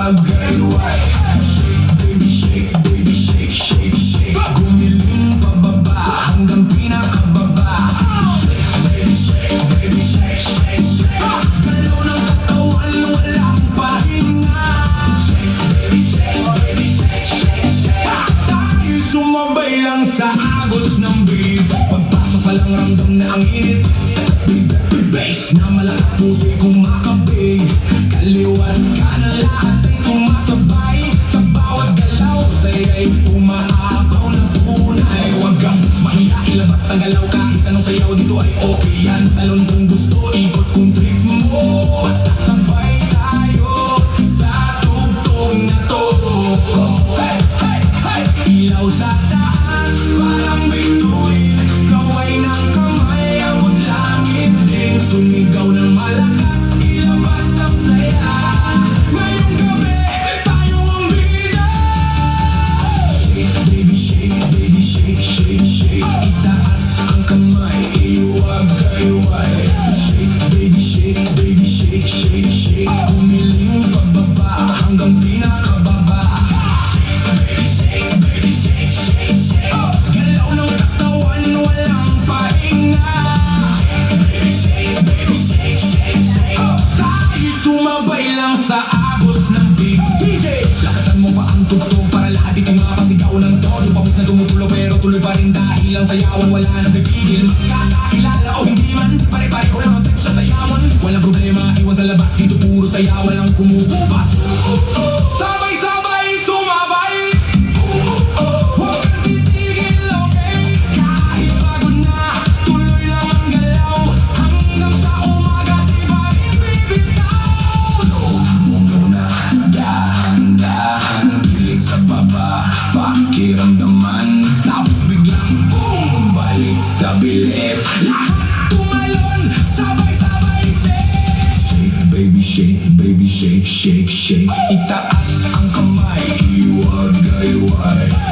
hiwagayway. Shake, baby, shake, shake, shake. Gumiling pababa hanggang pinakababa. Shake, baby, shake, shake, shake. Galaw ng katawan, walang pahinga. Shake, baby, shake, shake, shake. Tayo sumabay lang sa agos ng beat. Pagpasok pa lang ramdam na ang init. Bass na malakas, puso'y kumakabig. Kaliwat ka na lahat ay sumasabay. Sa bawat galaw, saya'y umaapaw ng tunay. Huwag kang mahiya, ilabas ang galaw. Kahit anong sayaw dito ay okay yan. Talon kung gusto, ikot kung trip mo. Basta sabay tayo sa tugtog na to. Hey, hey, hey! Ilaw sa taas, parang bituin. Kaway ng kamay, abot langit din. Sumigaw ng malakas, ilabas ang saya. Ngayong gabi, tayo ang bida. Shake, baby, shake, shake, shake. Itaas ang kamay, iwagayway. Shake, baby, shake, shake. Umiling pababa hanggang pinakababa. Shake, baby, shake, shake, shake. Galaw ng katawan, walang pahinga. Baby, shake, shake, shake. Tayo sumabay lang sa agos ng big DJ. Lakasan mo pa ang tugtog para lahat ito mapasigaw ng todo. Pawis na tumutulo pero tuloy pa rin dahil ang sayawan wala nang pipigil. Magkakakilala o hindi man, pare-pareho lang ang trip sa sayawan. Walang problema, iwan sa labas, dito puro sayawan lang kumububas. Sabay-sabay sumabay. Huwag kang titigil, okay? Kahit pagod na, tuloy lang ang galaw. Hanggang sa umaga, di pa rin bibitaw. Loob mo muna, dahan-dahan. Kilig sa baba, pakiramdaman. Tapos biglang boom, balik sa bilis. Lahat tumalon, sabay-sabay shake, shake, shake, shake. Itaas ang kamay, hiwagayway.